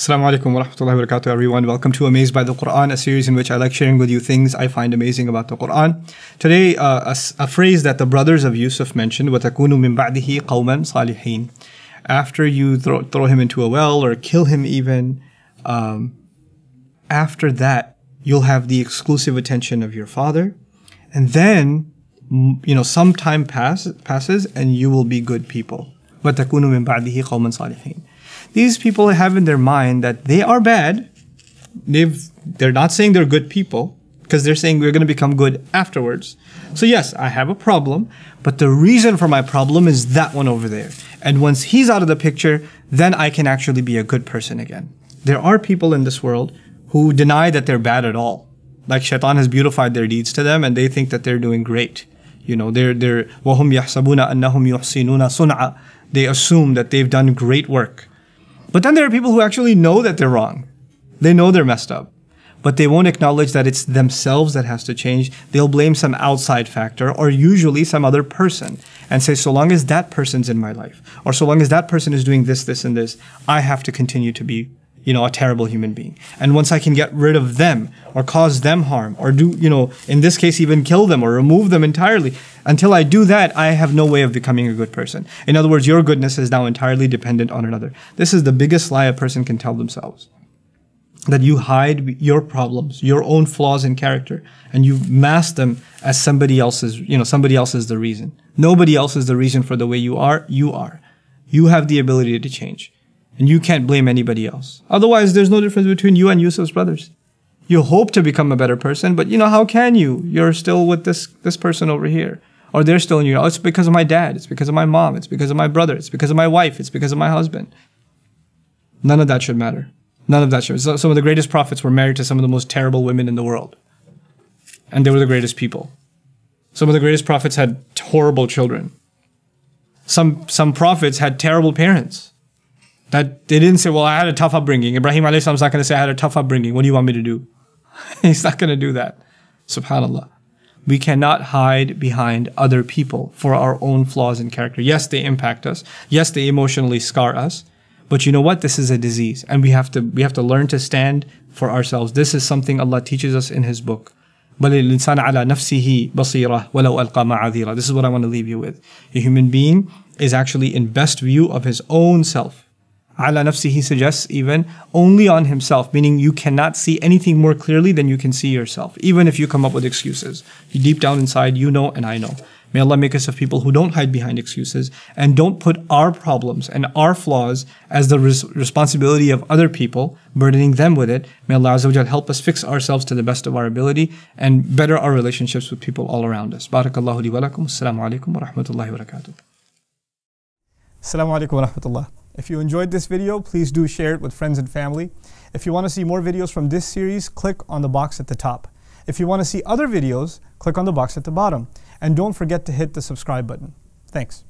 Assalamu alaikum wa rahmatullahi wa barakatuh, everyone. Welcome to Amazed by the Quran, a series in which I like sharing with you things I find amazing about the Quran. Today, a phrase that the brothers of Yusuf mentioned, وَتَكُونُ مِن بَعْدِهِ قَوْمًا صَالِحِينَ. After you throw him into a well or kill him even, after that, you'll have the exclusive attention of your father. And then, some time passes and you will be good people. وَتَكُونُ مِن بَعْدِهِ قَوْمًا صَالِحِينَ. These people have in their mind that they are bad. They're not saying they're good people, because they're saying we're going to become good afterwards. So yes, I have a problem, but the reason for my problem is that one over there. And once he's out of the picture, then I can actually be a good person again. There are people in this world who deny that they're bad at all. Like shaitan has beautified their deeds to them and they think that they're doing great. They're وَهُمْ يَحْسَبُونَ أَنَّهُمْ يُحْسِنُونَ صُنْعًا. They assume that they've done great work. But then there are people who actually know that they're wrong. They know they're messed up. But they won't acknowledge that it's themselves that has to change. They'll blame some outside factor or usually some other person and say, so long as that person's in my life or so long as that person is doing this, this, and this, I have to continue to be, a terrible human being. And once I can get rid of them or cause them harm or do, in this case, even kill them or remove them entirely, until I do that, I have no way of becoming a good person. In other words, your goodness is now entirely dependent on another. This is the biggest lie a person can tell themselves. That you hide your problems, your own flaws in character, and you mask them as somebody else's, somebody else is the reason. Nobody else is the reason for the way you are. You are. You have the ability to change. And you can't blame anybody else. Otherwise, there's no difference between you and Yusuf's brothers. You hope to become a better person, but how can you? You're still with this person over here. Or they're still in you. Oh, it's because of my dad. It's because of my mom. It's because of my brother. It's because of my wife. It's because of my husband. None of that should matter. None of that should. Some of the greatest prophets were married to some of the most terrible women in the world. And they were the greatest people. Some of the greatest prophets had horrible children. Some prophets had terrible parents. That they didn't say, well, I had a tough upbringing. Ibrahim alayhi salam is not going to say, I had a tough upbringing. What do you want me to do? He's not going to do that. SubhanAllah. We cannot hide behind other people for our own flaws in character. Yes, they impact us. Yes, they emotionally scar us. But you know what? This is a disease. And we have to learn to stand for ourselves. This is something Allah teaches us in His book. بَلِ الْإِنسَانَ عَلَى نَفْسِهِ بَصِيرَةٌ وَلَوْ أَلْقَى مَعَاذِيرًا. This is what I want to leave you with. A human being is actually in best view of his own self. Ala nafsihi suggests even only on himself, meaning you cannot see anything more clearly than you can see yourself, even if you come up with excuses. Deep down inside, you know and I know. May Allah make us of people who don't hide behind excuses and don't put our problems and our flaws as the responsibility of other people, burdening them with it. May Allah Azza wa Jal help us fix ourselves to the best of our ability and better our relationships with people all around us. Barakallahu li wa lakum. Assalamu alaikum wa rahmatullahi wa barakatuh. Assalamu alaikum wa rahmatullah. If you enjoyed this video, please do share it with friends and family. If you want to see more videos from this series, click on the box at the top. If you want to see other videos, click on the box at the bottom. And don't forget to hit the subscribe button. Thanks.